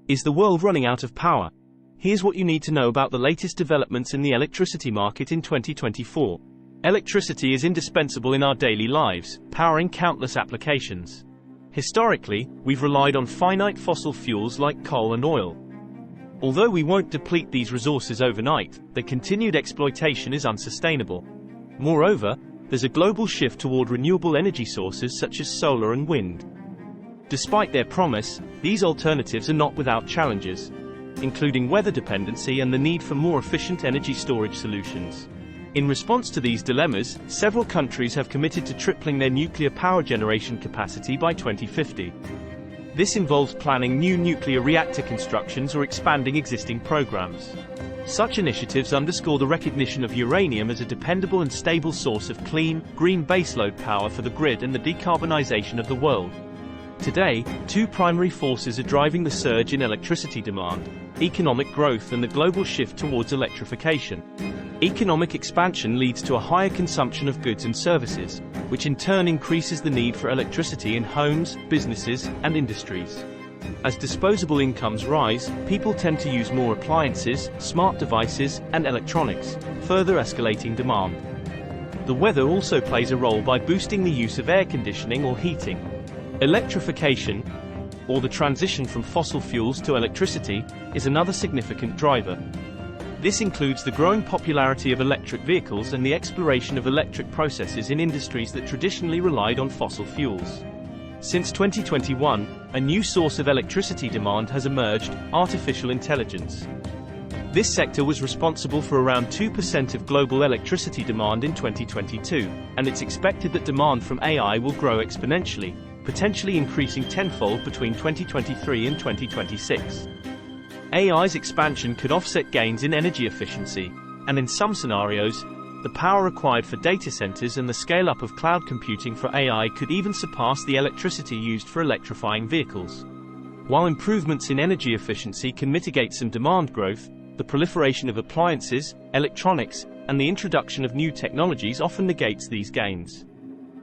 Is the world running out of power? Here's what you need to know about the latest developments in the electricity market in 2024. Electricity is indispensable in our daily lives, powering countless applications. Historically, we've relied on finite fossil fuels like coal and oil. Although we won't deplete these resources overnight, their continued exploitation is unsustainable. Moreover, there's a global shift toward renewable energy sources such as solar and wind. Despite their promise, these alternatives are not without challenges, including weather dependency and the need for more efficient energy storage solutions. In response to these dilemmas, several countries have committed to tripling their nuclear power generation capacity by 2050. This involves planning new nuclear reactor constructions or expanding existing programs. Such initiatives underscore the recognition of uranium as a dependable and stable source of clean, green baseload power for the grid and the decarbonization of the world. Today, two primary forces are driving the surge in electricity demand: economic growth and the global shift towards electrification. Economic expansion leads to a higher consumption of goods and services, which in turn increases the need for electricity in homes, businesses, and industries. As disposable incomes rise, people tend to use more appliances, smart devices, and electronics, further escalating demand. The weather also plays a role by boosting the use of air conditioning or heating. Electrification, or the transition from fossil fuels to electricity, is another significant driver. This includes the growing popularity of electric vehicles and the exploration of electric processes in industries that traditionally relied on fossil fuels. Since 2021, a new source of electricity demand has emerged: artificial intelligence. This sector was responsible for around 2% of global electricity demand in 2022, and it's expected that demand from AI will grow exponentially, potentially increasing tenfold between 2023 and 2026. AI's expansion could offset gains in energy efficiency, and in some scenarios, the power required for data centers and the scale-up of cloud computing for AI could even surpass the electricity used for electrifying vehicles. While improvements in energy efficiency can mitigate some demand growth, the proliferation of appliances, electronics, and the introduction of new technologies often negates these gains.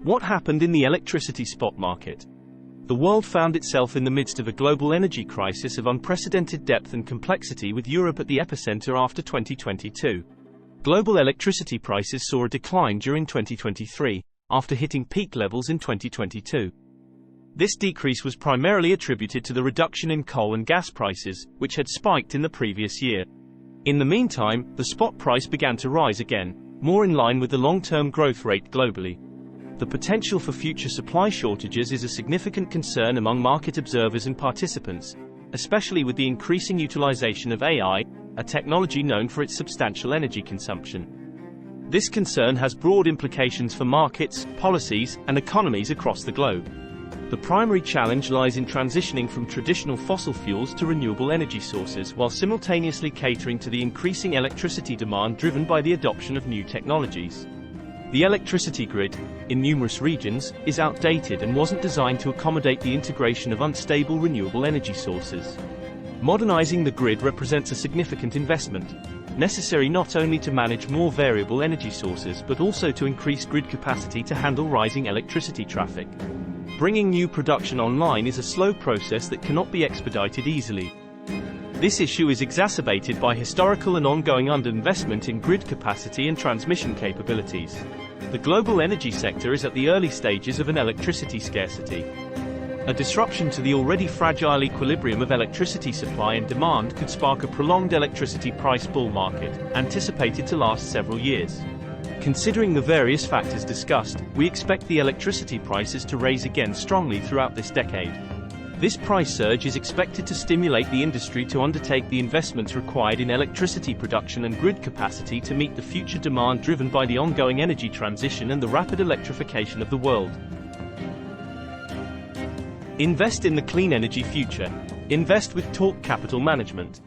What happened in the electricity spot market? The world found itself in the midst of a global energy crisis of unprecedented depth and complexity, with Europe at the epicenter after 2022. Global electricity prices saw a decline during 2023, after hitting peak levels in 2022. This decrease was primarily attributed to the reduction in coal and gas prices, which had spiked in the previous year. In the meantime, the spot price began to rise again, more in line with the long-term growth rate globally. The potential for future supply shortages is a significant concern among market observers and participants, especially with the increasing utilization of AI, a technology known for its substantial energy consumption. This concern has broad implications for markets, policies, and economies across the globe. The primary challenge lies in transitioning from traditional fossil fuels to renewable energy sources while simultaneously catering to the increasing electricity demand driven by the adoption of new technologies. The electricity grid, in numerous regions, is outdated and wasn't designed to accommodate the integration of unstable renewable energy sources. Modernizing the grid represents a significant investment, necessary not only to manage more variable energy sources but also to increase grid capacity to handle rising electricity traffic. Bringing new production online is a slow process that cannot be expedited easily. This issue is exacerbated by historical and ongoing underinvestment in grid capacity and transmission capabilities. The global energy sector is at the early stages of an electricity scarcity. A disruption to the already fragile equilibrium of electricity supply and demand could spark a prolonged electricity price bull market, anticipated to last several years. Considering the various factors discussed, we expect the electricity prices to rise again strongly throughout this decade. This price surge is expected to stimulate the industry to undertake the investments required in electricity production and grid capacity to meet the future demand driven by the ongoing energy transition and the rapid electrification of the world. Invest in the clean energy future. Invest with Talk Capital Management.